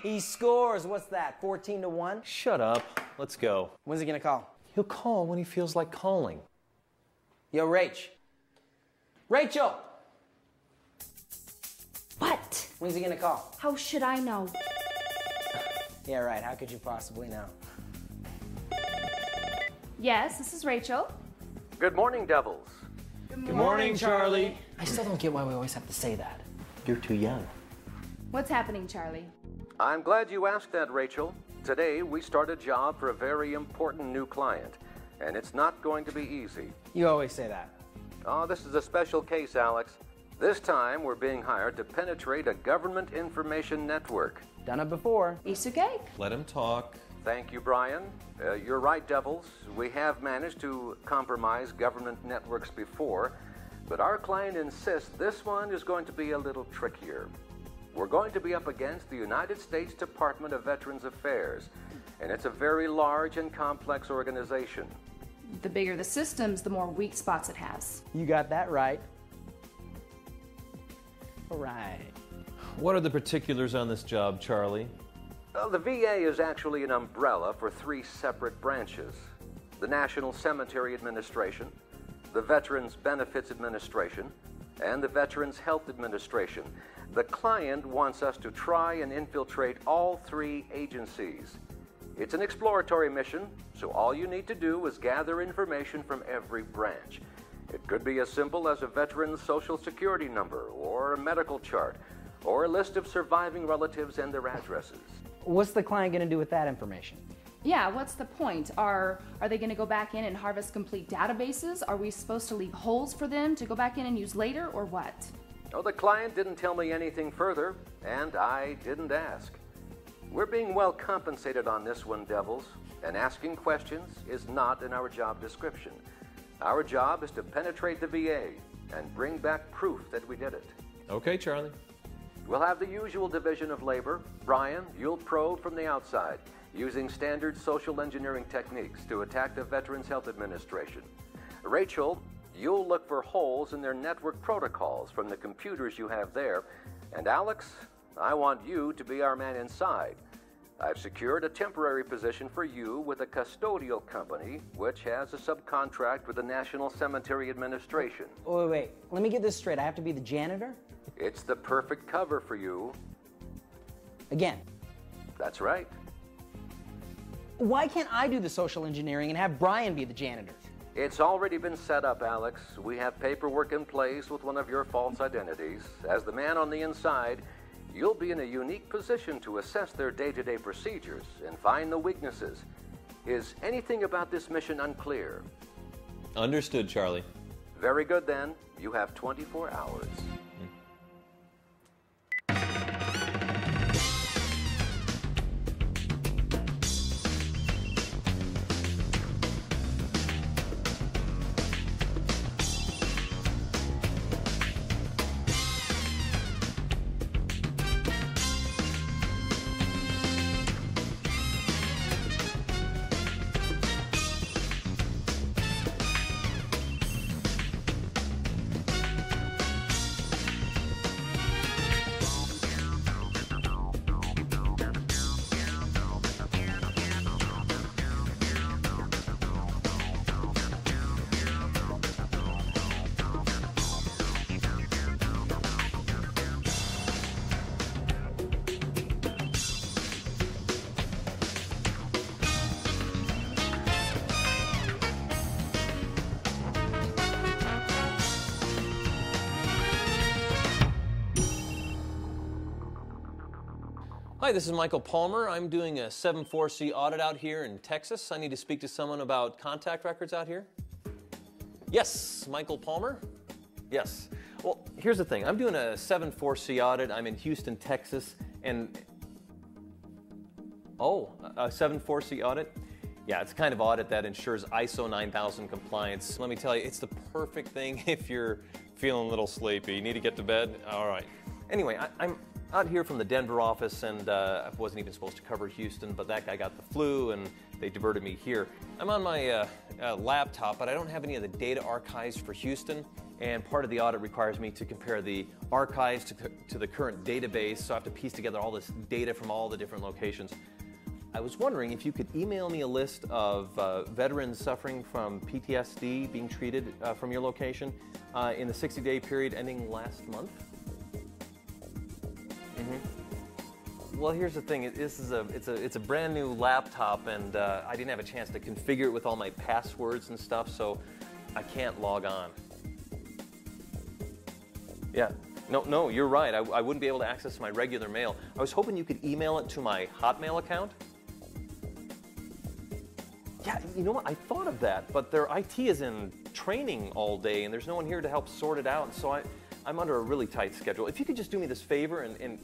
He scores. What's that, 14-1? Shut up. Let's go. When's he gonna call? He'll call when he feels like calling. Yo, Rach. Rachel! What? When's he gonna call? How should I know? Yeah, right. How could you possibly know? Yes, this is Rachel. Good morning, Devils. Good morning, Charlie. I still don't get why we always have to say that. You're too young. What's happening, Charlie? I'm glad you asked that, Rachel. Today, we start a job for a very important new client, and it's not going to be easy. You always say that. Oh, this is a special case, Alex. This time, we're being hired to penetrate a government information network. Done it before. Isuke? Let him talk. Thank you, Brian. You're right, Devils. We have managed to compromise government networks before, but our client insists this one is going to be a little trickier. We're going to be up against the United States Department of Veterans Affairs, and it's a very large and complex organization. The bigger the systems, the more weak spots it has. You got that right. All right. What are the particulars on this job, Charlie? Well, the VA is actually an umbrella for three separate branches: the National Cemetery Administration, the Veterans Benefits Administration, and the Veterans Health Administration. The client wants us to try and infiltrate all three agencies. It's an exploratory mission, so all you need to do is gather information from every branch. It could be as simple as a veteran's social security number, or a medical chart, or a list of surviving relatives and their addresses. What's the client gonna do with that information? Yeah, what's the point? Are they going to go back in and harvest complete databases? Are we supposed to leave holes for them to go back in and use later, or what? Oh, the client didn't tell me anything further, and I didn't ask. We're being well compensated on this one, Devils, and asking questions is not in our job description. Our job is to penetrate the VA and bring back proof that we did it. Okay, Charlie. We'll have the usual division of labor. Brian, you'll probe from the outside, using standard social engineering techniques to attack the Veterans Health Administration. Rachel, you'll look for holes in their network protocols from the computers you have there. And Alex, I want you to be our man inside. I've secured a temporary position for you with a custodial company, which has a subcontract with the National Cemetery Administration. Wait. Let me get this straight. I have to be the janitor? It's the perfect cover for you. Again. That's right. Why can't I do the social engineering and have Brian be the janitor? It's already been set up, Alex. We have paperwork in place with one of your false identities. As the man on the inside, you'll be in a unique position to assess their day-to-day procedures and find the weaknesses. Is anything about this mission unclear? Understood, Charlie. Very good, then. You have 24 hours. Hi, this is Michael Palmer. I'm doing a 7-4C audit out here in Texas. I need to speak to someone about contact records out here. Yes, Michael Palmer? Yes. Well, here's the thing. I'm doing a 7-4C audit. I'm in Houston, Texas, and... Oh, a 7-4C audit? Yeah, it's the kind of audit that ensures ISO 9000 compliance. Let me tell you, it's the perfect thing if you're feeling a little sleepy. You need to get to bed? All right. Anyway, I'm out here from the Denver office, and I wasn't even supposed to cover Houston, but that guy got the flu, and they diverted me here. I'm on my laptop, but I don't have any of the data archives for Houston, and part of the audit requires me to compare the archives to the current database, so I have to piece together all this data from all the different locations. I was wondering if you could email me a list of veterans suffering from PTSD being treated from your location in the 60-day period ending last month. Well, here's the thing. It's a brand new laptop, and I didn't have a chance to configure it with all my passwords and stuff, so I can't log on. Yeah. No, you're right. I wouldn't be able to access my regular mail. I was hoping you could email it to my Hotmail account. Yeah, you know what? I thought of that, but their IT is in training all day, and there's no one here to help sort it out, so I'm under a really tight schedule. If you could just do me this favor and...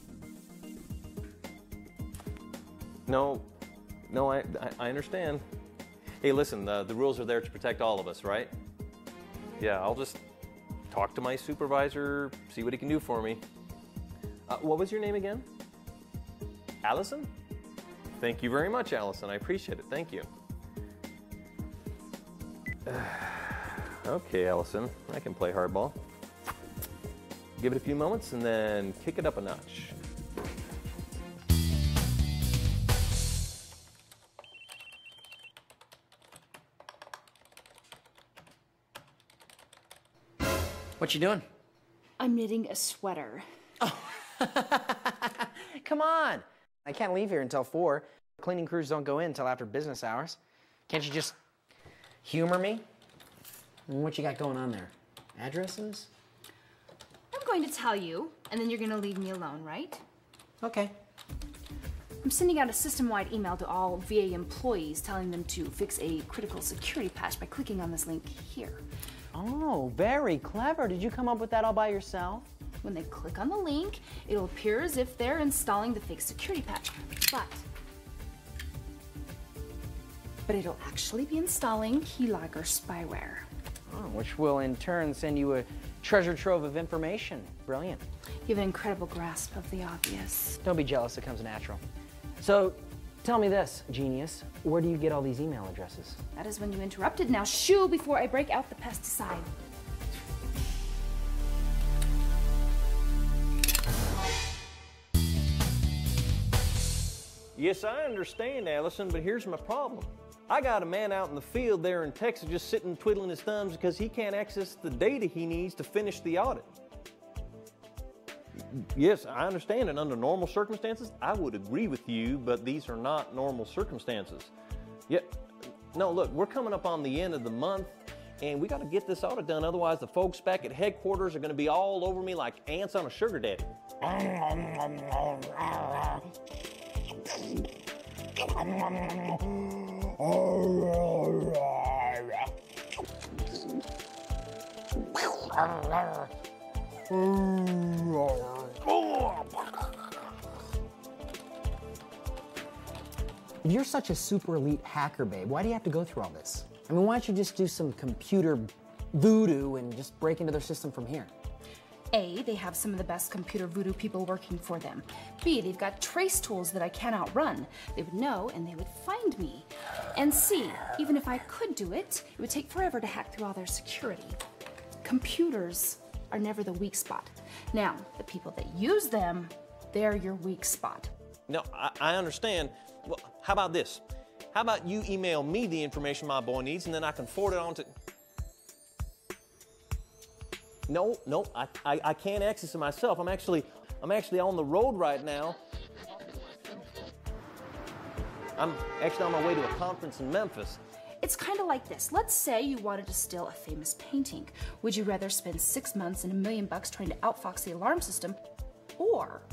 No, I understand. Hey, listen, the rules are there to protect all of us, right? Yeah, I'll just talk to my supervisor, see what he can do for me. What was your name again? Allison? Thank you very much, Allison. I appreciate it. Thank you. Okay, Allison, I can play hardball. Give it a few moments and then kick it up a notch. What you doing? I'm knitting a sweater. Come on. I can't leave here until 4. Cleaning crews don't go in until after business hours. Can't you just humor me? What you got going on there? Addresses? I'm going to tell you, and then you're going to leave me alone, right? Okay. I'm sending out a system-wide email to all VA employees telling them to fix a critical security patch by clicking on this link here. Oh, very clever. Did you come up with that all by yourself? When they click on the link, it'll appear as if they're installing the fake security patch. But it'll actually be installing keylogger spyware. Oh, which will in turn send you a treasure trove of information. Brilliant. You have an incredible grasp of the obvious. Don't be jealous, it comes natural. So, tell me this, genius. Where do you get all these email addresses? That is when you interrupted. Now shoo before I break out the pesticide. Yes, I understand, Allison, but here's my problem. I got a man out in the field there in Texas just sitting twiddling his thumbs because he can't access the data he needs to finish the audit. Yes, I understand, and under normal circumstances, I would agree with you, but these are not normal circumstances. Yeah, no, look, we're coming up on the end of the month, and we got to get this audit done, otherwise the folks back at headquarters are going to be all over me like ants on a sugar daddy. If you're such a super elite hacker, babe, why do you have to go through all this? I mean, why don't you just do some computer voodoo and just break into their system from here? A, they have some of the best computer voodoo people working for them. B, they've got trace tools that I cannot run. They would know and they would find me. And C, even if I could do it, it would take forever to hack through all their security. Computers are never the weak spot. Now, the people that use them, they're your weak spot. No, I understand. Well, how about this? How about you email me the information my boy needs and then I can forward it on to... No, I can't access it myself. I'm actually on the road right now. I'm actually on my way to a conference in Memphis. It's kind of like this. Let's say you wanted to steal a famous painting. Would you rather spend 6 months and $1 million trying to outfox the alarm system, or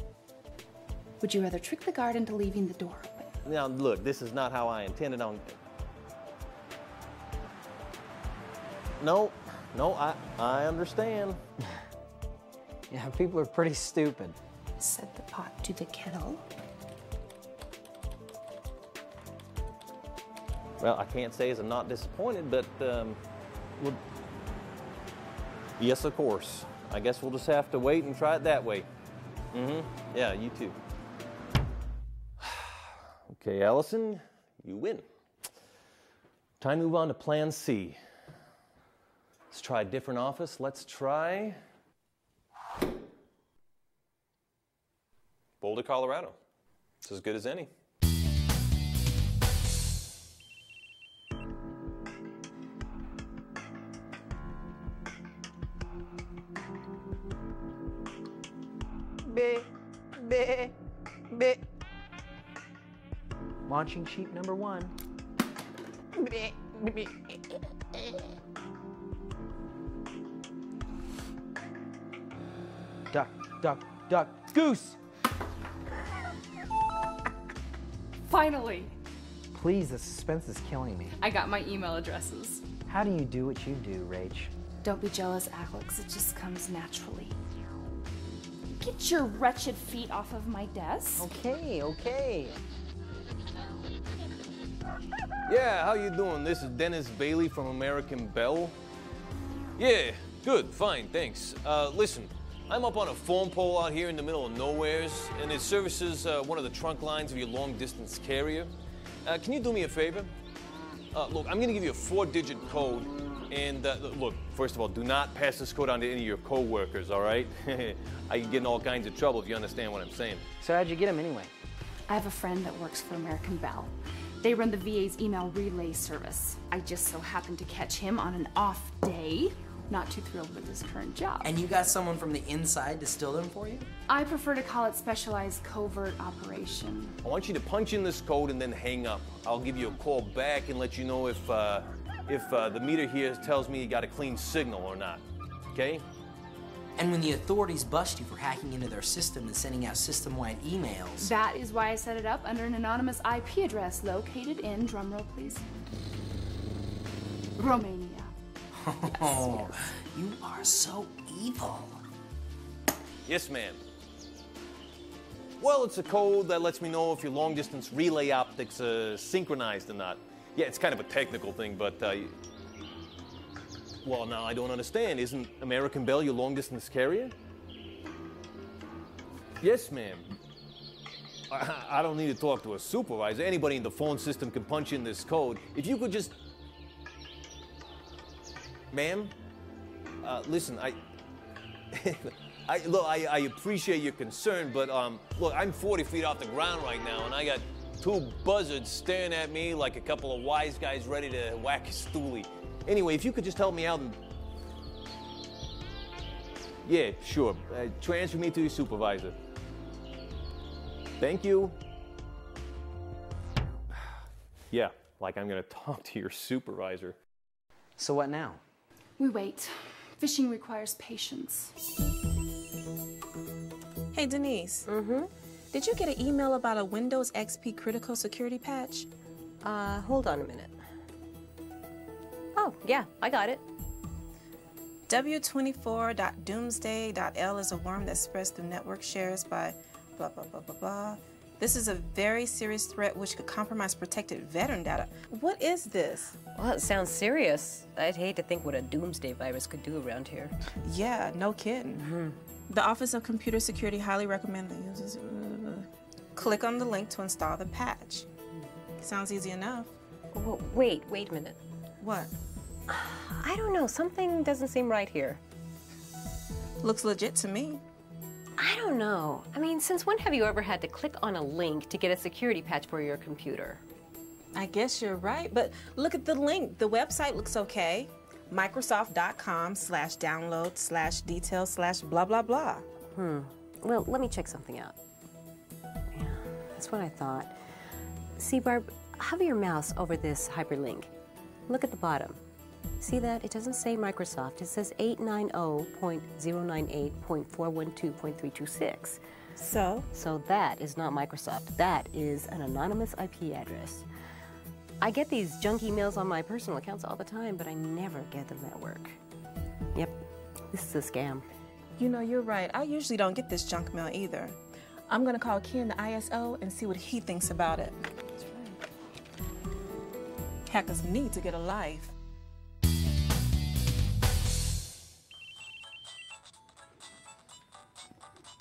would you rather trick the guard into leaving the door open? Now, look, this is not how I intended on... No, I understand. Yeah, people are pretty stupid. Set the pot to the kettle. Well, I can't say as I'm not disappointed, but, yes, of course. I guess we'll just have to wait and try it that way. Yeah, you too. Okay, Allison, you win. Time to move on to Plan C. Let's try a different office. Let's try Boulder, Colorado. It's as good as any. Launching sheep number 1. Duck, duck, duck, goose! Finally! Please, the suspense is killing me. I got my email addresses. How do you do what you do, Rach? Don't be jealous, Alex. It just comes naturally. Get your wretched feet off of my desk. Okay, okay. Yeah, how you doing? This is Dennis Bailey from American Bell. Yeah, good, fine, thanks. Listen, I'm up on a phone pole out here in the middle of nowheres, and it services one of the trunk lines of your long-distance carrier. Can you do me a favor? Look, I'm gonna give you a 4-digit code, and look, first of all, do not pass this code on to any of your co-workers, all right? I can get in all kinds of trouble if you understand what I'm saying. So how'd you get him anyway? I have a friend that works for American Bell. They run the VA's email relay service. I just so happened to catch him on an off day. Not too thrilled with his current job. And you got someone from the inside to steal them for you? I prefer to call it specialized covert operation. I want you to punch in this code and then hang up. I'll give you a call back and let you know if the meter here tells me you got a clean signal or not, okay? And when the authorities bust you for hacking into their system and sending out system-wide emails... That is why I set it up under an anonymous IP address located in, drumroll please, Romania. Oh, yes. You are so evil. Yes, ma'am. Well, it's a code that lets me know if your long-distance relay optics are synchronized or not. Yeah, it's kind of a technical thing, but, well, now I don't understand. Isn't American Bell your long-distance carrier? Yes, ma'am. I don't need to talk to a supervisor. Anybody in the phone system can punch in this code. If you could just... Ma'am, listen, look, I appreciate your concern, but look, I'm 40 feet off the ground right now, and I got 2 buzzards staring at me like a couple of wise guys ready to whack a stoolie. Anyway, if you could just help me out and... Yeah, sure. Transfer me to your supervisor. Thank you. Yeah, like I'm gonna talk to your supervisor. So what now? We wait. Phishing requires patience. Hey, Denise. Did you get an email about a Windows XP critical security patch? Hold on a minute. Oh, yeah, I got it. W24.doomsday.l is a worm that spreads through network shares by blah, blah, blah, blah, blah. This is a very serious threat which could compromise protected veteran data. What is this? Well, it sounds serious. I'd hate to think what a doomsday virus could do around here. Yeah, no kidding. The Office of Computer Security highly recommend that users... Click on the link to install the patch. Sounds easy enough. Well, wait a minute. What? I don't know, something doesn't seem right here. Looks legit to me. I don't know. I mean, since when have you ever had to click on a link to get a security patch for your computer? I guess you're right, but look at the link. The website looks okay. Microsoft.com/download/details/blah, blah, blah. Well, let me check something out. Yeah, that's what I thought. See, Barb, hover your mouse over this hyperlink. Look at the bottom. See that? It doesn't say Microsoft. It says 890.098.412.326. So? So that is not Microsoft. That is an anonymous IP address. I get these junk emails on my personal accounts all the time, but I never get them at work. Yep, this is a scam. You know, you're right. I usually don't get this junk mail either. I'm gonna call Ken, the ISO, and see what he thinks about it. That's right. Hackers need to get a life.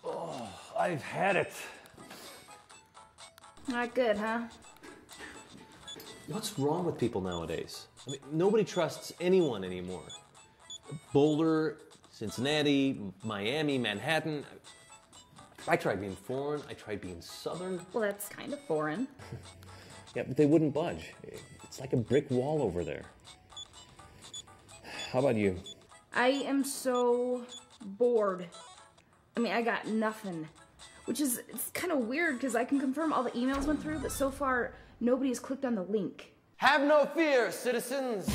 Oh, I've had it. Not good, huh? What's wrong with people nowadays? I mean, nobody trusts anyone anymore. Boulder, Cincinnati, Miami, Manhattan. I tried being foreign, I tried being southern. Well, that's kind of foreign. Yeah, but they wouldn't budge. It's like a brick wall over there. How about you? I am so bored. I mean, I got nothing. Which is, it's kind of weird because I can confirm all the emails went through, but so far, nobody has clicked on the link. Have no fear, citizens.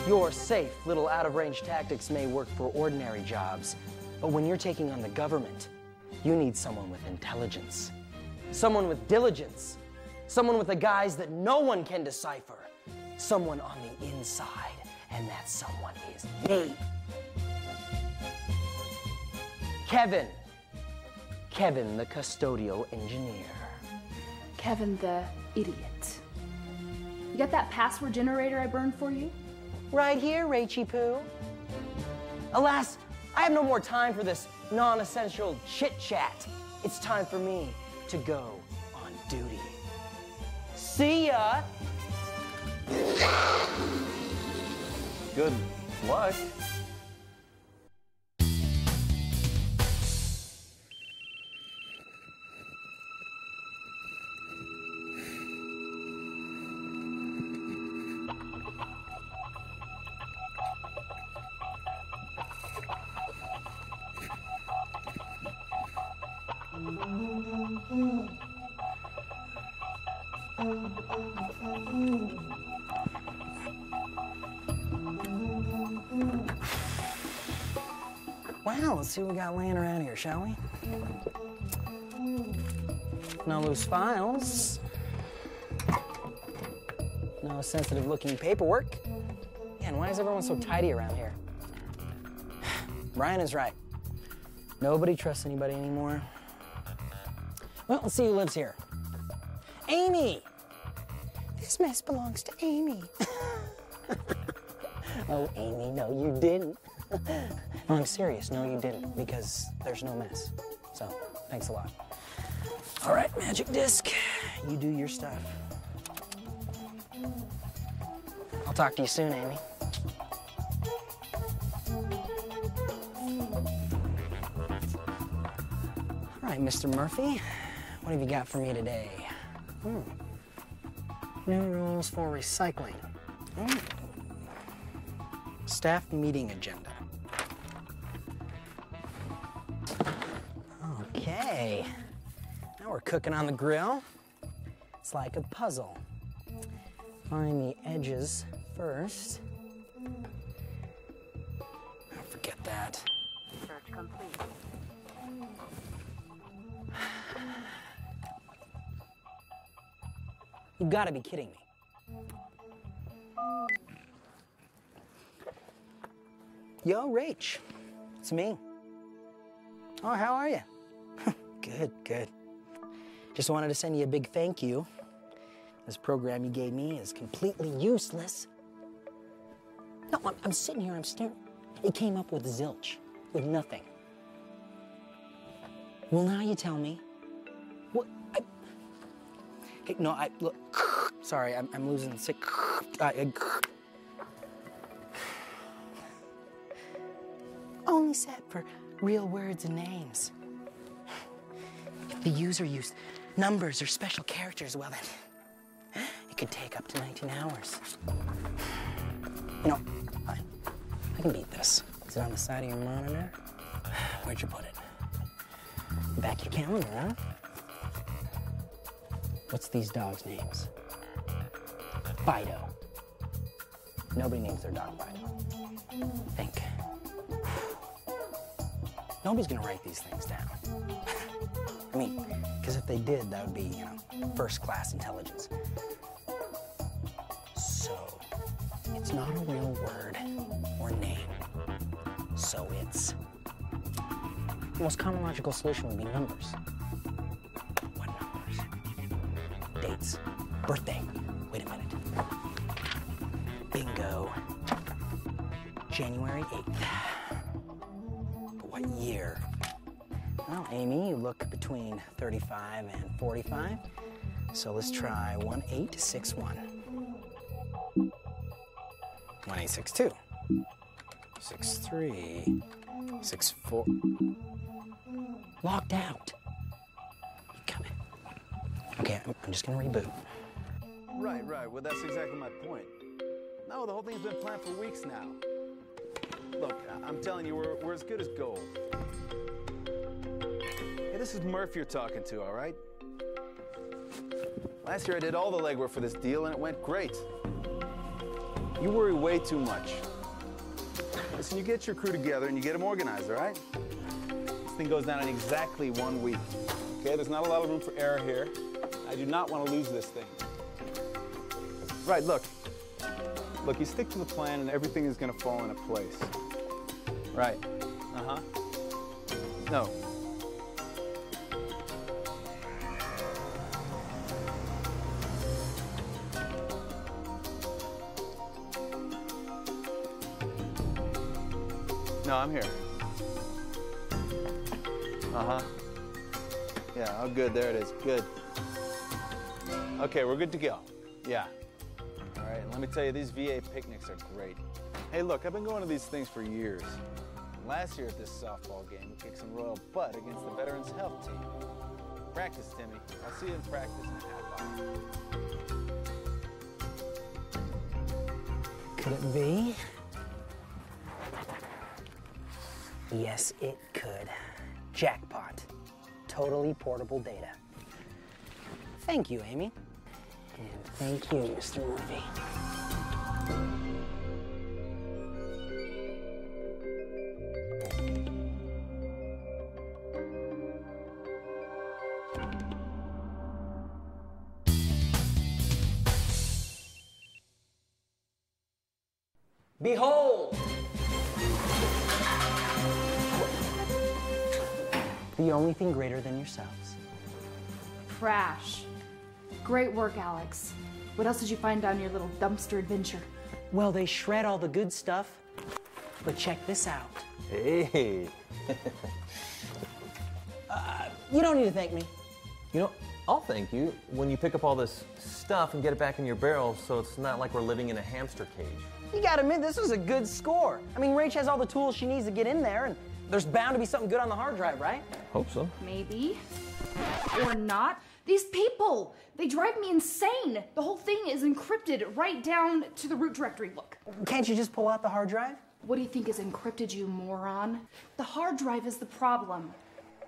Your safe little out-of-range tactics may work for ordinary jobs, but when you're taking on the government, you need someone with intelligence, someone with diligence, someone with the guys that no one can decipher, someone on the inside, and that someone is me. Kevin the custodial engineer. Kevin the idiot. You got that password generator I burned for you? Right here, Rachy Poo. Alas, I have no more time for this non-essential chit-chat. It's time for me to go on duty. See ya! Good luck. Wow, let's see what we got laying around here, shall we? No loose files. No sensitive-looking paperwork. Yeah, and why is everyone so tidy around here? Brian is right. Nobody trusts anybody anymore. Well, let's see who lives here. Amy! This mess belongs to Amy. Oh, Amy, no, you didn't. No, I'm serious. No, you didn't, because there's no mess. So, thanks a lot. All right, magic disc, you do your stuff. I'll talk to you soon, Amy. All right, Mr. Murphy, what have you got for me today? New rules for recycling. Staff meeting agenda. Okay, now we're cooking on the grill. It's like a puzzle. Find the edges first. Oh, forget that. Search complete. You gotta be kidding me. Yo, Rach, it's me. Oh, how are you? Good, good. Just wanted to send you a big thank you. This program you gave me is completely useless. No, I'm sitting here, I'm staring. It came up with zilch, with nothing. Well, now you tell me. What? Hey, no, look. Sorry, I'm losing sick. Only set for real words and names. If the user used numbers or special characters, well then, it could take up to 19 hours. You know, I can beat this. Is it on the side of your monitor? Where'd you put it? Back your calendar, huh? What's these dogs' names? Fido. Nobody names their dog Fido. Think. Nobody's gonna write these things down. I mean, because if they did, that would be, you know, first-class intelligence. So, it's not a real word or name. So it's... The most common logical solution would be numbers. What numbers? Dates. Birthday. Wait a minute. Bingo. January 8th. But what year? Well, Amy, you look between 35 and 45. So let's try 1861. 1862. 63. 64. Locked out. You coming? Okay, I'm just gonna reboot. Right. Well, that's exactly my point. No, the whole thing's been planned for weeks now. Look, I'm telling you, we're as good as gold. Hey, this is Murph you're talking to, all right? Last year I did all the legwork for this deal and it went great. You worry way too much. Listen, you get your crew together and you get them organized, all right? This thing goes down in exactly 1 week. Okay, there's not a lot of room for error here. I do not want to lose this thing. Right, look, you stick to the plan and everything is going to fall into place. Right. Uh-huh. No. No, I'm here. Uh-huh. Yeah, oh good, there it is, good. Okay, we're good to go. Yeah. All right, and let me tell you, these VA picnics are great. Hey, look, I've been going to these things for years. Last year at this softball game, we kicked some royal butt against the Veterans Health Team. Practice, Timmy. I'll see you in practice in a half hour. Could it be? Yes, it could. Jackpot. Totally portable data. Thank you, Amy. And thank you, Mr. Murphy. Behold! The only thing greater than yourselves. Crash. Great work, Alex. What else did you find on your little dumpster adventure? Well, they shred all the good stuff, but check this out. Hey. You don't need to thank me. You know, I'll thank you when you pick up all this stuff and get it back in your barrel so it's not like we're living in a hamster cage. You gotta admit, this was a good score. I mean, Rach has all the tools she needs to get in there, and there's bound to be something good on the hard drive, right? Hope so. Maybe. Or not. These people, they drive me insane. The whole thing is encrypted right down to the root directory. Look. Can't you just pull out the hard drive? What do you think is encrypted, you moron? The hard drive is the problem.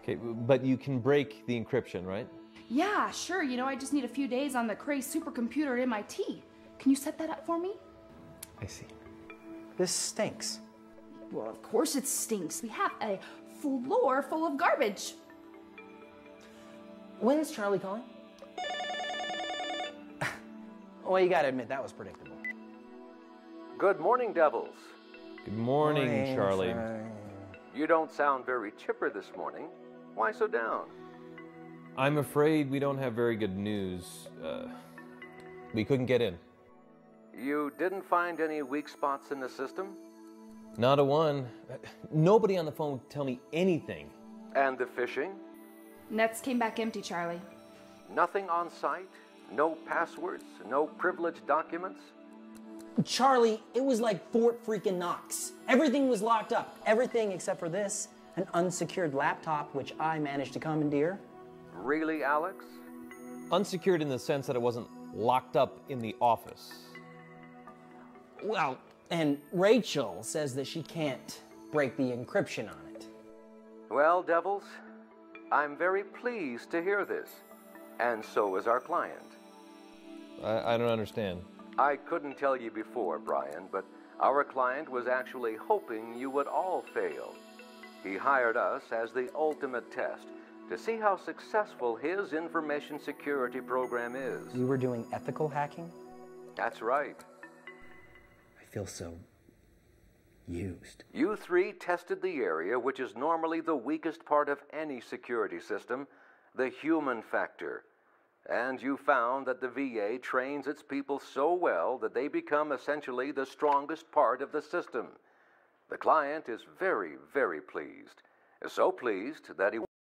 Okay, but you can break the encryption, right? Yeah, sure. You know, I just need a few days on the Cray supercomputer at MIT. Can you set that up for me? I see. This stinks. Well, of course it stinks. We have a floor full of garbage. When's Charlie calling? Well, you gotta admit, that was predictable. Good morning, Devils. Good morning, Charlie. You don't sound very chipper this morning. Why so down? I'm afraid we don't have very good news. We couldn't get in. You didn't find any weak spots in the system? Not a one. Nobody on the phone would tell me anything. And the phishing? Nets came back empty, Charlie. Nothing on site? No passwords? No privileged documents? Charlie, it was like Fort freaking Knox. Everything was locked up. Everything except for this, an unsecured laptop, which I managed to commandeer. Really, Alex? Unsecured in the sense that it wasn't locked up in the office. Well, and Rachel says that she can't break the encryption on it. Well, Devils, I'm very pleased to hear this. And so is our client. I don't understand. I couldn't tell you before, Brian, but our client was actually hoping you would all fail. He hired us as the ultimate test to see how successful his information security program is. You were doing ethical hacking? That's right. I feel so used. You three tested the area which is normally the weakest part of any security system, the human factor. And you found that the VA trains its people so well that they become essentially the strongest part of the system. The client is very, very pleased. So pleased that he